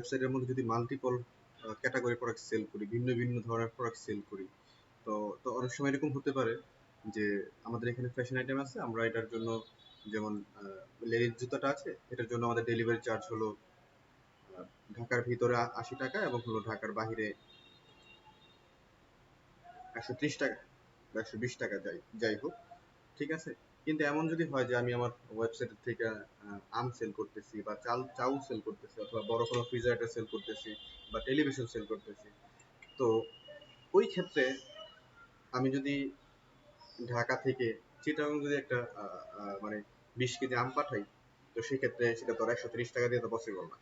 ওয়েবসাইটের মধ্যে যদি মাল্টিপল ক্যাটাগরি প্রোডাক্ট সেল করি, ভিন্ন ভিন্ন ধরনের প্রোডাক্ট সেল করি, তো তো অনেক সময় এরকম হতে পারে যে আমাদের এখানে ফ্যাশন আইটেম আছে, আমরা এটার জন্য যেমন লেডিস জুতাটা আছে, এটার জন্য আমাদের ডেলিভারি চার্জ হলো ঢাকার ভিতরে 80 টাকা এবং হলো ঢাকার বাহিরে 130 টাকা বা 120 টাকা, যাই হোক, ঠিক আছে। কিন্তু এমন যদি হয় যে আমি আমার ওয়েবসাইট থেকে আম সেল করতেছি বা চাউ সেল করতেছি অথবা বড় কোনো ফ্রিজারেটর সেল করতেছি বা টেলিভিশন সেল করতেছি, তো ওই ক্ষেত্রে আমি যদি ঢাকা থেকে চিটাগাং যদি একটা মানে 20 কেজি আম পাঠাই, তো সেক্ষেত্রে সেটা তো 130 টাকা দিয়ে তো পসিবল না।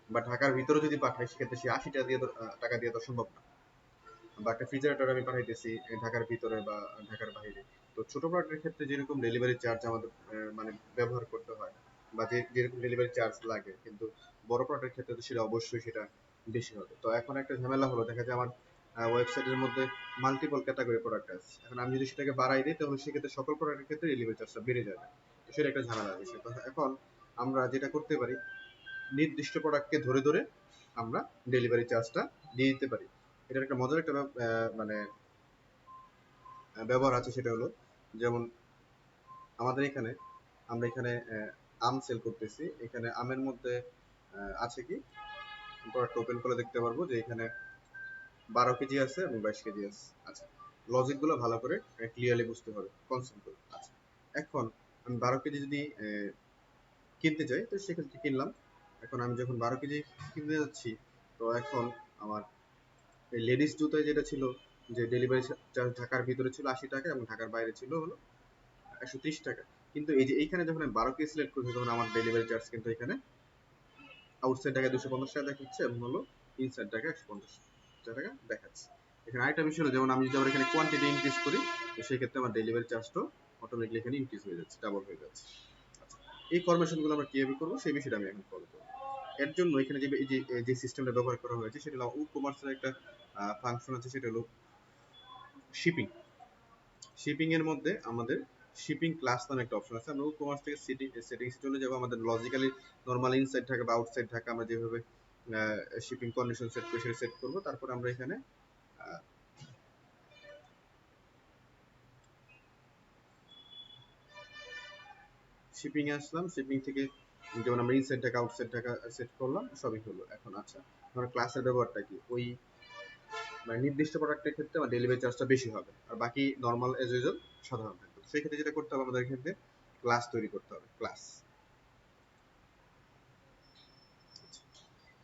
বা ঢাকার ভিতরে যদি পাঠাই সেক্ষেত্রে সে 80 টাকা দিয়ে টাকা দিয়ে তো সম্ভব না। বা একটা ফ্রিজারেটর আমি পাঠাইতেছি ঢাকার ভিতরে বা ঢাকার বাইরে, তো ছোট প্রোডাক্টের ক্ষেত্রে যেরকম ডেলিভারি চার্জ আমাদের মানে ব্যবহার করতে হয় বা যেরকম ডেলিভারি চার্জ লাগে, কিন্তু বড় প্রোডাক্টের ক্ষেত্রে তো সেটা অবশ্যই সেটা বেশি হবে। তো এখন একটা ঝামেলা হলো, দেখা যায় আমার ওয়েবসাইটের মধ্যে মাল্টিপল ক্যাটাগরি প্রোডাক্ট আছে, এখন আমি যদি সেটাকে বাড়াই দিই তাহলে সেক্ষেত্রে সকল প্রোডাক্টের ক্ষেত্রে ডেলিভারি চার্জটা বেড়ে যাবে। তো সেটা একটা ঝামেলার বিষয়। তো এখন আমরা যেটা করতে পারি, নির্দিষ্ট প্রোডাক্টকে ধরে ধরে আমরা ডেলিভারি চার্জটা দিয়ে দিতে পারি। এটার একটা মজার একটা মানে ব্যবহার আছে, সেটা হলো যেমন আমাদের এখানে আমরা এখানে আম সেল করতেছি, এখানে আমের মধ্যে আছে কি, প্রোডাক্ট ওপেন করে দেখতে পারবো যে এখানে 12 কেজি আছে এবং 22 কেজি আছে। আচ্ছা, লজিক গুলো ভালো করে ক্লিয়ারলি বুঝতে হবে, কনসেপ্ট গুলো। আচ্ছা, এখন আমি 12 কেজি যদি কিনতে চাই, তো সেক্ষেত্রে কিনলাম। এখন আমি যখন 12 কেজি কিনতে যাচ্ছি, তো এখন আমার এই লেডিস জুতায় যেটা ছিল যে ডেলিভারি চার্জ ঢাকার ভিতরে ছিল 80 টাকা এবং ঢাকার বাইরে ছিল হলো 130 টাকা, কিন্তু এই যে এইখানে যখন আমি 12 কেজি সিলেক্ট করছি তখন আমার ডেলিভারি চার্জ কিন্তু এখানে আউটসাইড ঢাকায় 250 টাকা দেখাচ্ছে এবং হলো ইনসাইড ঢাকায় 150 টাকা দেখাচ্ছে। এখানে আরেকটা বিষয় হলো, যেমন আমি যদি আবার এখানে কোয়ান্টিটি ইনক্রিজ করি, তো সেই ক্ষেত্রে আমার ডেলিভারি চার্জটা অটোমেটিকলি এখানে ইনক্রিজ হয়ে যাচ্ছে, ডাবল হয়ে যাচ্ছে। আচ্ছা, এই ফরমেশন গুলো আমরা কিভাবে করবো সেই বিষয়টা আমি এখন ফলো করবো। এর জন্য এখানে যে সিস্টেমটা ব্যবহার করা হয়েছে সেটা হলো ই কমার্সের একটা ফাংশন আছে, সেটা হলো শিপিং। শিপিং এর মধ্যে আমাদের শিপিং ক্লাস নামে একটা অপশন আছে। আমরা ই কমার্স থেকে সেটিংস চলে যাবো, আমাদের লজিক্যালি নরমাল ইনসাইড ঢাকা বা আউটসাইড ঢাকা আমরা যেভাবে শিপিং কন্ডিশন সেট করে সেটা সেট করবো। তারপর আমরা এখানে শিপিং এ আসলাম, শিপিং থেকে যেমন আমরা inside Dhaka outside Dhaka set করলাম, সবই হলো। এখন আচ্ছা, আমরা ক্লাসের ব্যবহারটা কি, ওই মানে নির্দিষ্ট প্রোডাক্টের ক্ষেত্রে আমার ডেলিভারি চার্জটা বেশি হবে আর বাকি নর্মাল এজ ইউজুয়াল সাধারণ থাকবে। সেই ক্ষেত্রে যেটা করতে হবে, আমাদের ক্ষেত্রে ক্লাস তৈরি করতে হবে। ক্লাস,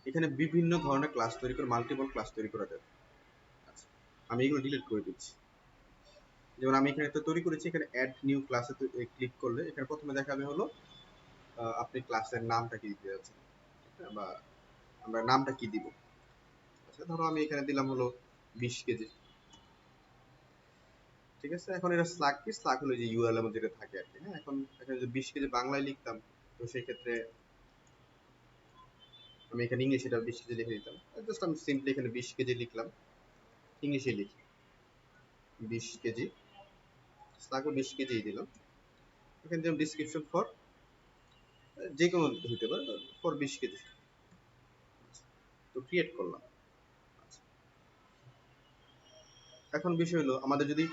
এখানে বিভিন্ন ধরনের ক্লাস তৈরি করে মাল্টিপল ক্লাস তৈরি করা যাবে। আচ্ছা, আমি এগুলো ডিলিট করে দিচ্ছি। যেমন আমি এখানে একটা তৈরি করেছি, এখানে অ্যাড নিউ ক্লাসে ক্লিক করলে এখানে প্রথমে দেখাবে হলো আপনি ক্লাসের নামটা কি দিতে যাচ্ছেন, বা আমরা নামটা কি দিব। আচ্ছা, ধরো আমি এখানে দিলাম হলো 20 কেজি, ঠিক আছে। এখন এটা স্লাগ কি, স্লাগ হলো যে ইউআরএল এর মধ্যে যেটা থাকে আর কি। হ্যাঁ, এখন এখানে যদি 20 কেজি বাংলায় লিখতাম, তো সেই ক্ষেত্রে আমি এখানে ইংলিশে এটা 20 কেজি লিখে দিতাম। জাস্ট আমি সিম্পলি এখানে 20 কেজি লিখলাম, ইংলিশে লিখি 20 কেজি, স্লাগও 20 কেজি দিলাম। এখানে যেমন ডিসক্রিপশন ফর যে কোনো হইতে পারে, ফর 20 কেজি, তো ক্রিয়েট করলাম। এখন বিষয় হলো, আমাদের যদি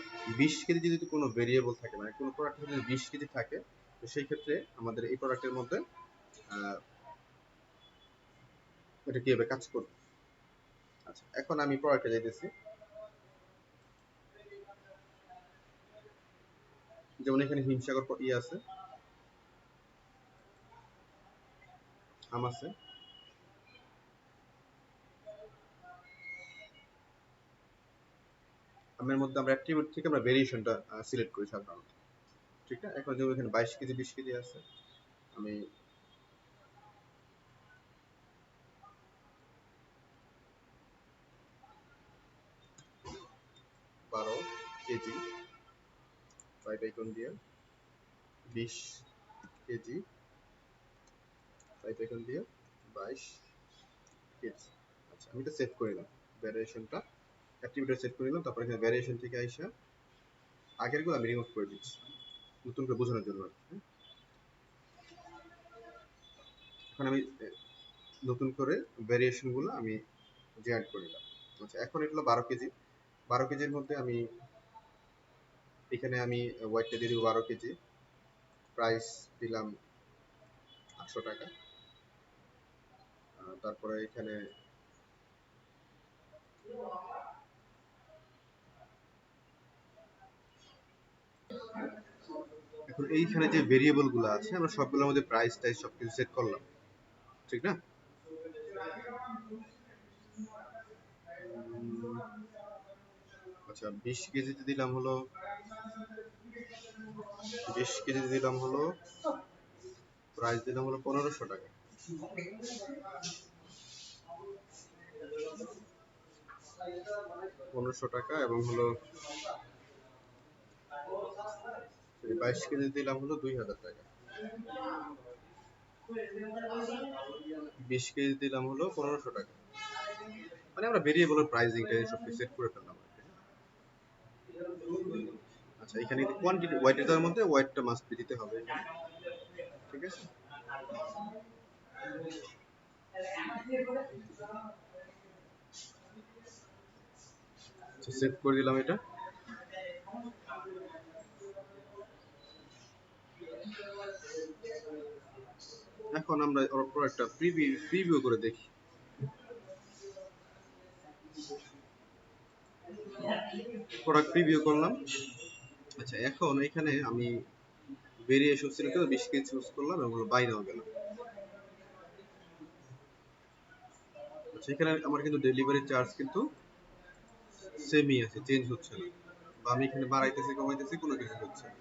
20 কেজি যদি কোনো ভেরিয়েবল থাকে, মানে কোনো প্রোডাক্ট যদি 20 কেজি থাকে, তো সেই ক্ষেত্রে আমাদের এই প্রোডাক্টের মধ্যে এটা কিভাবে কাজ করবে। আচ্ছা, এখন আমি প্রোডাক্টে যাইতেছি, যেমন এখানে হিমসাগর আছে, আম আছে। আমের মধ্যে আমরা অ্যাট্রিবিউট থেকে আমরা ভেরিয়েশনটা সিলেক্ট করি সাধারণত, ঠিক না। এখন যেমন এখানে 22 কেজি 20 কেজি আছে, আমি 12 কেজি 5 আইকন দিয়ে 20 কেজি 5 আইকন দিয়ে 22 কেজি। আচ্ছা, আমি এটা সেভ করে নিলাম, ভ্যারিয়েশনটা অ্যাট্রিবিউটে সেট করে নিলাম। তারপর এখানে ভ্যারিয়েশন থেকে আইসা আগের গুলো আমি রিমুভ করে দিচ্ছি নতুন করে বোঝানোর জন্য। এখন আমি নতুন করে ভেরিয়েশন গুলো আমি যে অ্যাড করলাম। আচ্ছা, এখন এটা হলো 12 কেজি। 12 কেজির মধ্যে আমি এখানে আমি ওয়েটটা দিয়ে দিব 12 কেজি। প্রাইস দিলাম 800 টাকা। তারপরে এখানে এখন এইখানে যে ভেরিয়েবল গুলো আছে আমরা সবগুলোর মধ্যে প্রাইস টাইস সবকিছু সেট করলাম, ঠিক না? আচ্ছা, 20 কেজিতে দিলাম হলো 20 কেজিতে দিলাম হলো প্রাইস দিলাম হলো 1500 টাকা। 1500 টাকা এবং হলো 22 কেজি দিলাম হলো 2000 টাকা। 20 কেজি দিলাম হলো 1500 টাকা। মানে আমরা ভেরিয়েবলের প্রাইসিংটা সব সেট করে ফেললাম আর কি। আচ্ছা, এখানে কোয়ান্টিটি ওয়েটের মধ্যে ওয়েটটা মাস্ট বি দিতে হবে এখানে, ঠিক আছে? আচ্ছা, সেভ করে দিলাম এটা। এখন আমরা ওর উপর একটা প্রিভিউ করে দেখি। প্রোডাক্ট প্রিভিউ করলাম। আচ্ছা, এখন এখানে আমি ভেরিয়েশন সিলেক্ট করে 20 কেজি চুজ করলাম এবং বাই নাও গেলাম। আচ্ছা, এখানে আমার কিন্তু ডেলিভারি চার্জ কিন্তু সেমই আছে, চেঞ্জ হচ্ছে না, বা আমি এখানে বাড়াইতেছি কমাইতেছি কোনো কিছু হচ্ছে না।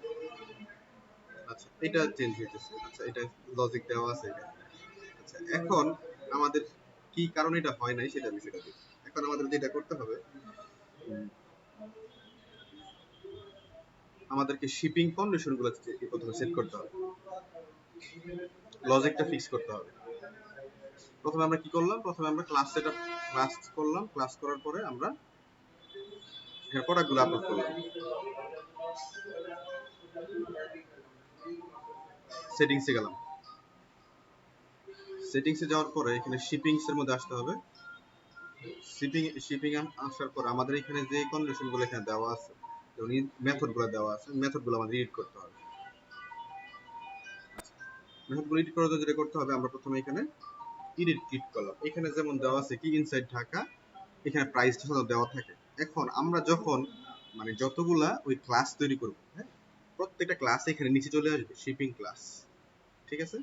আচ্ছা, এটা চেঞ্জ হইতেছে। আচ্ছা, এটা লজিক দেওয়া আছে এখানে। আচ্ছা, এখন আমাদের কি কারণে এটা হয় নাই সেটা বিষয়টা দেখি। এখন আমাদের যেটা করতে হবে, আমাদেরকে শিপিং কন্ডিশন গুলো প্রথমে সেট করতে হবে, লজিকটা ফিক্স করতে হবে। প্রথমে আমরা কি করলাম, প্রথমে আমরা ক্লাস করলাম। ক্লাস করার পরে আমরা এখানে প্রোডাক্টগুলো আপলোড করলাম। সেটিংসে গেলাম। সেটিংসে যাওয়ার পরে এখানে শিপিংস এর মধ্যে আসতে হবে। শিপিং আসার পর আমাদের এখানে যে কন্ডিশন গুলো এখানে দেওয়া আছে, যেমন মেথড গুলো দেওয়া আছে, মেথড গুলো আমাদের এডিট করতে হবে। মেথড গুলো এডিট করার জন্য যেটা করতে হবে, আমরা প্রথমে এখানে এডিট ক্লিক করলাম। এখানে যেমন দেওয়া আছে কি ইনসাইড ঢাকা, এখানে প্রাইসটা সাধারণত দেওয়া থাকে। এখন আমরা যখন মানে যতগুলা ওই ক্লাস তৈরি করব, হ্যাঁ, প্রত্যেকটা ক্লাস এখানে নিচে চলে আসবে শিপিং ক্লাস, ঠিক আছে?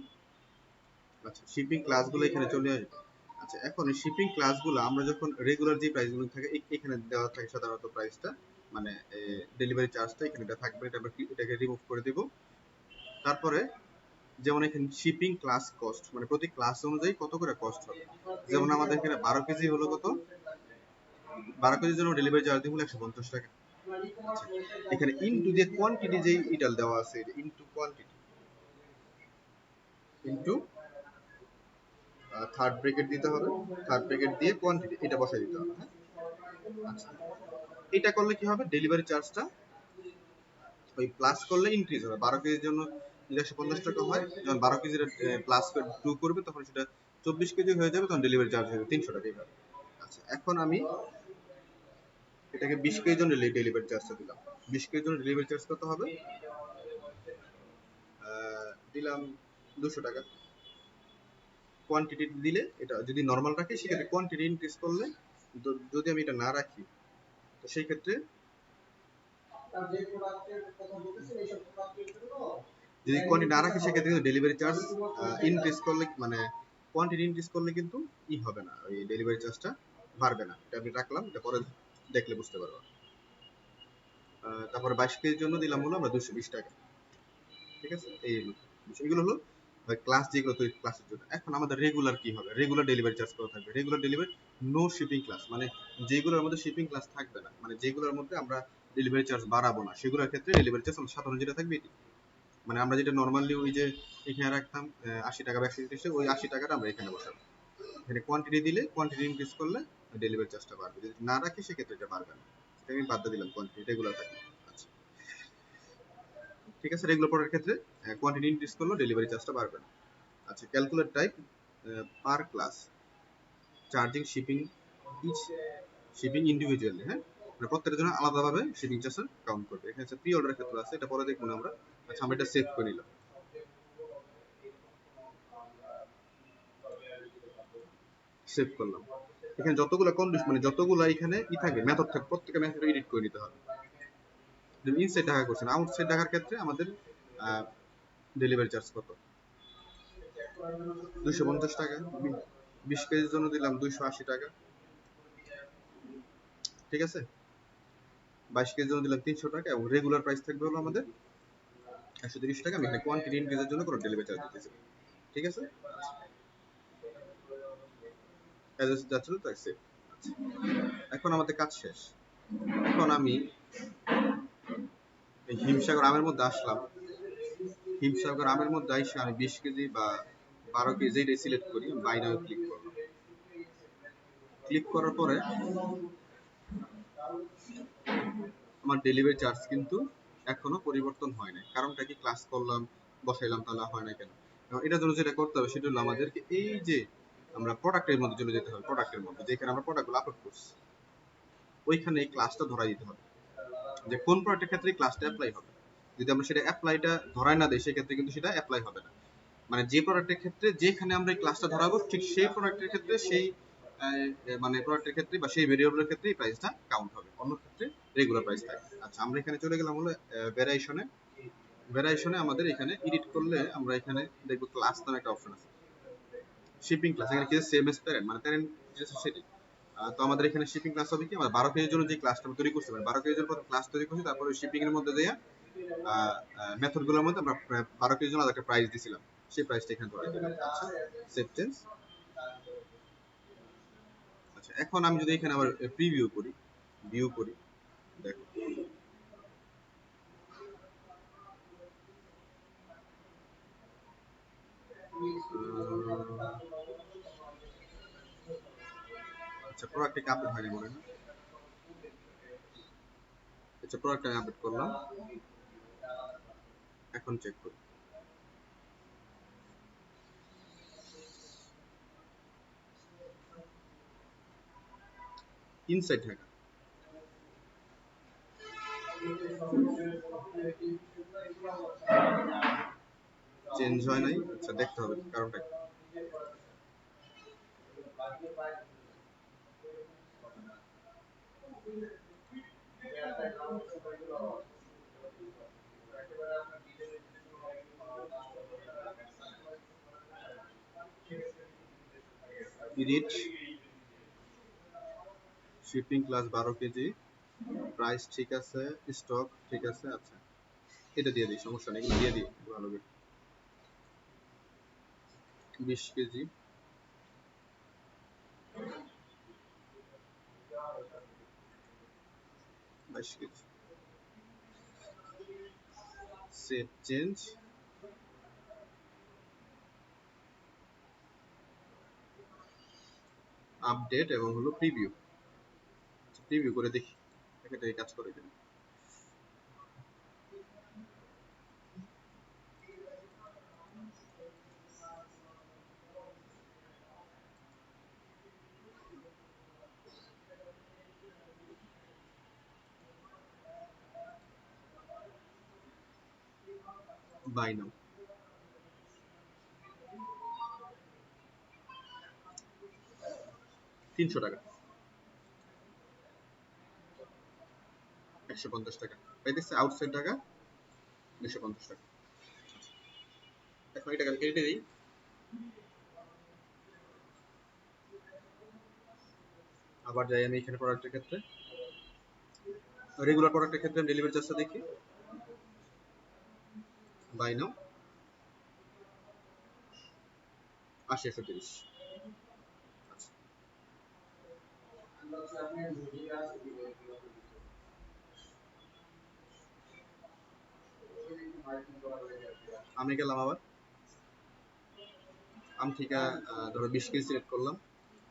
আচ্ছা, শিপিং ক্লাসগুলো এখানে চলে আসবে। আচ্ছা, এখন এই শিপিং ক্লাসগুলো আমরা যখন রেগুলার যে প্রাইসগুলো থাকে এখানে দেওয়া থাকে সাধারণত প্রাইসটা, মানে ডেলিভারি চার্জটা এখানে এটা থাকবে, এটা আমরা এটাকে রিমুভ করে দিব। তারপরে যেমন এখানে শিপিং ক্লাস কস্ট, মানে প্রতি ক্লাস অনুযায়ী কত করে কস্ট হবে। যেমন আমাদের এখানে 12 কেজি হলো কত, 12 কেজির জন্য ডেলিভারি চার্জ দিব 150 টাকা। আচ্ছা, এখানে ইনটু যে কোয়ান্টিটি যে ইটাল দেওয়া আছে, into quantity, into third bracket দিতে হবে। থার্ড ব্র্যাকেট দিয়ে কোয়ান্টিটি এটা বসাই দিতে হবে, হ্যাঁ? আচ্ছা, এটা করলে কি হবে, ডেলিভারি চার্জটা ওই প্লাস করলে ইনক্রিজ হবে। 12 কেজির জন্য 150 টাকা হয়, যখন 12 কেজির প্লাস 2 করবে তখন সেটা 24 কেজি হয়ে যাবে, তখন ডেলিভারি চার্জ হবে 300 টাকা এইভাবে। আচ্ছা, এখন আমি এটাকে 20 কেজির জন্য ডেলিভারি চার্জটা দিলাম। 20 কেজির জন্য ডেলিভারি চার্জ কত হবে, দিলাম 200 টাকা। কোয়ান্টিটি দিলে এটা যদি নর্মাল রাখি সেক্ষেত্রে কোয়ান্টিটি ইনক্রিজ করলে, যদি আমি এটা না রাখি তো সেই ক্ষেত্রে যদি কোয়ান্টিটি না রাখি সেক্ষেত্রে কিন্তু ডেলিভারি চার্জ ইনক্রিজ করলে, মানে কোয়ান্টিটি ইনক্রিজ করলে কিন্তু হবে না, ওই ডেলিভারি চার্জটা বাড়বে না। এটা আমি রাখলাম, এটা পরে দেখলে বুঝতে পারবো। তারপরে 22 কেজির জন্য দিলাম হলো আমরা 220 টাকা, ঠিক আছে? এগুলো হলো ক্লাস যেগুলো তৈরি ক্লাসের জন্য। এখন আমাদের রেগুলার কি হবে, রেগুলার ডেলিভারি চার্জ কত থাকবে, regular delivery no shipping class, মানে যেগুলোর মধ্যে শিপিং ক্লাস থাকবে না, মানে যেগুলোর মধ্যে আমরা ডেলিভারি চার্জ বাড়াবো না, সেগুলোর ক্ষেত্রে ডেলিভারি চার্জ সাধারণ যেটা থাকবে এটি, মানে আমরা যেটা নর্মালি ওই যে এখানে রাখতাম 80 টাকা বা 130, ওই 80 টাকাটা আমরা এখানে বসাবো। এখানে কোয়ান্টিটি দিলে কোয়ান্টিটি ইনক্রিজ করলে ডেলিভারি চার্জটা বাড়বে, যদি না রাখি সেক্ষেত্রে এটা বাড়বে না। এটা আমি বাদ দিয়ে দিলাম, কোয়ান্টিটি রেগুলার থাকবে। আচ্ছা, ঠিক আছে, রেগুলার প্রোডাক্টের ক্ষেত্রে কোয়ান্টিটি ইনক্রিজ করলে ডেলিভারি চার্জটা বাড়বে না। আচ্ছা, calculate type per class charging shipping each shipping individually, হ্যাঁ, মানে প্রত্যেকের জন্য আলাদাভাবে শিপিং চার্জ কাউন্ট করবে। এখানে প্রি অর্ডারের ক্ষেত্রে আছে, এটা পরে দেখবো না আমরা। আচ্ছা, আমরা এটা সেভ করে নিলাম, সেভ করলাম। এখানে যতগুলো কন্ডিশন মানে যতগুলো এখানে থাকে মেথড থাকে, প্রত্যেকটা মেথড এডিট করে নিতে হবে। ইনসাইড ঢাকা করছেন, আউটসাইড ঢাকার ক্ষেত্রে আমাদের ডেলিভারি চার্জ কত? 250 টাকা। 20 কেজির জন্য দিলাম 280 টাকা, ঠিক আছে। 22 কেজির জন্য দিলাম 300 টাকা, এবং রেগুলার প্রাইস থাকবে হলো আমাদের 130 টাকা। আমি এখানে কোয়ান্টিটি ইনক্রিজের জন্য কোনো ডেলিভারি চার্জ দিতেছি, ঠিক আছে। যাচ্ছিল তো সেভ। এখন আমাদের কাজ শেষ। এখন আমি এই হিমসাগর আমের মধ্যে আসলাম। হিমসাগর আমের মধ্যে আইসে আমি 20 কেজি বা 12 কেজি যেটাই সিলেক্ট করি, বাই নাও ক্লিক করলাম। ক্লিক করার পরে আমার ডেলিভারি চার্জ কিন্তু এখনো পরিবর্তন হয় নাই। কারণটা কি? ক্লাস করলাম, বসাইলাম, তাহলে হয় না কেন? এটার জন্য যেটা করতে হবে সেটা হলো আমাদেরকে এই যে আমরা প্রোডাক্টের মধ্যে চলে যেতে হবে। প্রোডাক্টের মধ্যে যেখানে আমরা প্রোডাক্টগুলো আপলোড করছি, ওইখানে এই ক্লাসটা ধরাই দিতে হবে যে কোন প্রোডাক্টের ক্ষেত্রে ক্লাসটা অ্যাপ্লাই হবে। যদি আমরা সেটা অ্যাপ্লাইটা ধরাই না দিই, সেক্ষেত্রে কিন্তু সেটা অ্যাপ্লাই হবে না। মানে যে প্রোডাক্টের ক্ষেত্রে যেখানে আমরা এই ক্লাসটা ধরাবো, ঠিক সেই প্রোডাক্টের ক্ষেত্রে সেই মানে প্রোডাক্টের ক্ষেত্রে বা সেই ভেরিয়েবলের ক্ষেত্রে এই প্রাইসটা কাউন্ট হবে, অন্য ক্ষেত্রে রেগুলার প্রাইস থাকে। আচ্ছা, আমরা এখানে চলে গেলাম হলো ভ্যারিয়েশনে। ভ্যারিয়েশনে আমাদের এখানে এডিট করলে আমরা এখানে দেখবো ক্লাস নামে একটা অপশন আছে, শিপিং ক্লাস। এখানে কি সেম এস প্যারেন্ট, মানে প্যারেন্ট যেটা সেটি। তো আমাদের এখানে শিপিং ক্লাস হবে কি? আমরা 12 কেজির জন্য যে ক্লাসটা তৈরি করছি, মানে 12 কেজির জন্য ক্লাস তৈরি করছি, তারপরে শিপিং এর মধ্যে দেয়া মেথড গুলোর মধ্যে আমরা 12 কেজির জন্য একটা প্রাইস দিছিলাম, সেই প্রাইসটা এখানে ধরে দিলাম। আচ্ছা, সেভ চেঞ্জ। আচ্ছা, এখন আমি যদি এখানে আবার প্রিভিউ করি, ভিউ করি, দেখো আচ্ছা, প্রোডাক্টে আপডেট হয়নি মনে হয়। আচ্ছা, প্রোডাক্ট আমি আপডেট করলাম, এখন চেক করি। ইনসাইড ঢাকা চেঞ্জ হয় নাই। আচ্ছা, দেখতে হবে কারণটা কি। Edit shipping class 12 KG, price ঠিক আছে, স্টক ঠিক আছে। আচ্ছা, এটা দিয়ে দিই, সমস্যা নেই, এগুলো দিয়ে দিই ভালো করে। 20 KG, 22 KG, save change, update এবং হলো প্রিভিউ। প্রিভিউ করে দেখি এটা কাজ করে কিনা। বাই নাও 300 টাকা, 150 টাকা পাইতেছে। আউটসাইড টাকা 250 টাকা। এখন এটাকে কেটে দিই। আবার যাই আমি এখানে প্রোডাক্টের ক্ষেত্রে, রেগুলার প্রোডাক্টের ক্ষেত্রে ডেলিভারি চার্জটা দেখি, বাই নাও 80 130। আমি গেলাম আবার আম থেকে ধরো 20 কেজি সিলেক্ট করলাম,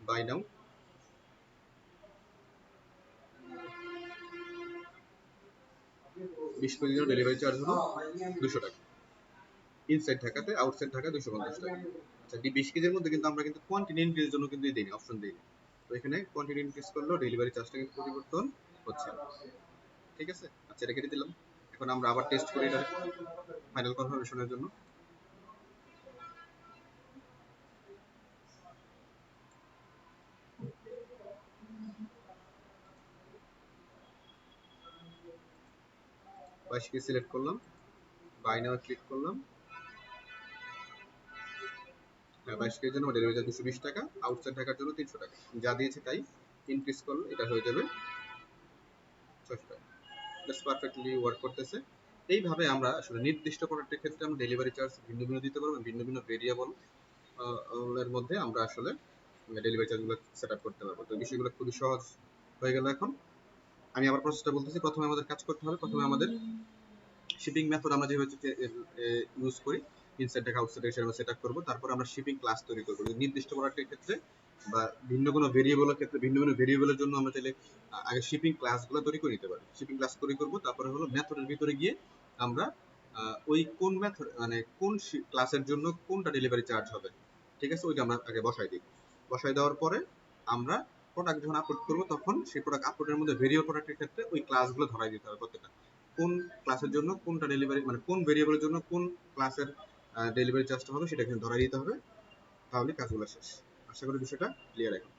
বাই নাও 20 কেজির জন্য ডেলিভারি চার্জ হলো 200 টাকা। ইনসাইড ঢাকাতে, আউটসাইড ঢাকা 250 টাকা। আচ্ছা 20 কেজির মধ্যে কিন্তু আমরা কিন্তু কোয়ান্টিটি ইনক্রিজের জন্য কিন্তু দিইনি, অপশন দিইনি। তো এখানে কোয়ান্টিটি ইনক্রিজ করলেও ডেলিভারি চার্জটা কিন্তু পরিবর্তন হচ্ছে না। ঠিক আছে, আচ্ছা এটা কেটে দিলাম। এখন আমরা আবার টেস্ট করি এটা ফাইনাল কনফার্মেশনের জন্য। বাইশ কেজি সিলেক্ট করলাম, বাই নাও ক্লিক করলাম। হ্যাঁ 22 কেজির জন্য ডেলিভারি চার্জ 220 টাকা, আউটসাইড ঢাকার জন্য 300 টাকা। যা দিয়েছে তাই, ইনক্রিজ করলে এটা হয়ে যাবে 600 টাকা। জাস্ট পারফেক্টলি ওয়ার্ক করতেছে। এইভাবে আমরা আসলে নির্দিষ্ট প্রোডাক্টের ক্ষেত্রে আমরা ডেলিভারি চার্জ ভিন্ন ভিন্ন দিতে পারবো, ভিন্ন ভিন্ন ভেরিয়েবল এর মধ্যে আমরা আসলে ডেলিভারি চার্জগুলো সেট আপ করতে পারবো। তো বিষয়গুলো খুবই সহজ হয়ে গেল। এখন আমি আবার প্রসেসটা বলতেছি। প্রথমে আমাদের কাজ করতে হবে, প্রথমে আমাদের শিপিং মেথড আমরা যেভাবে ইউজ করি, ইনসাইড থেকে আউটসাইড থেকে সেটা সেট আপ করবো। তারপর আমরা শিপিং ক্লাস তৈরি করবো নির্দিষ্ট প্রোডাক্টের ক্ষেত্রে বা ভিন্ন কোনো ভেরিয়েবলের ক্ষেত্রে। ভিন্ন ভিন্ন ভেরিয়েবলের জন্য আমরা চাইলে আগে শিপিং ক্লাসগুলো তৈরি করে নিতে পারি। শিপিং ক্লাস তৈরি করবো, তারপরে হলো মেথডের ভিতরে গিয়ে আমরা ওই কোন মেথড মানে কোন ক্লাসের জন্য কোনটা ডেলিভারি চার্জ হবে, ঠিক আছে, ওইটা আমরা আগে বসাই দিই। বসাই দেওয়ার পরে আমরা প্রোডাক্ট যখন আপলোড করবো তখন সেই প্রোডাক্ট আপলোডের মধ্যে ভেরিয়েবল প্রোডাক্টের ক্ষেত্রে ওই ক্লাসগুলো ধরাই দিতে হবে প্রত্যেকটা। কোন ক্লাসের জন্য কোনটা ডেলিভারি মানে কোন ভেরিয়েবলের জন্য কোন ক্লাসের ডেলিভারি চার্জটা হবে সেটা এখানে ধরাই দিতে হবে। তাহলে কাজগুলো শেষ। আশা করি বিষয়টা ক্লিয়ার এখন।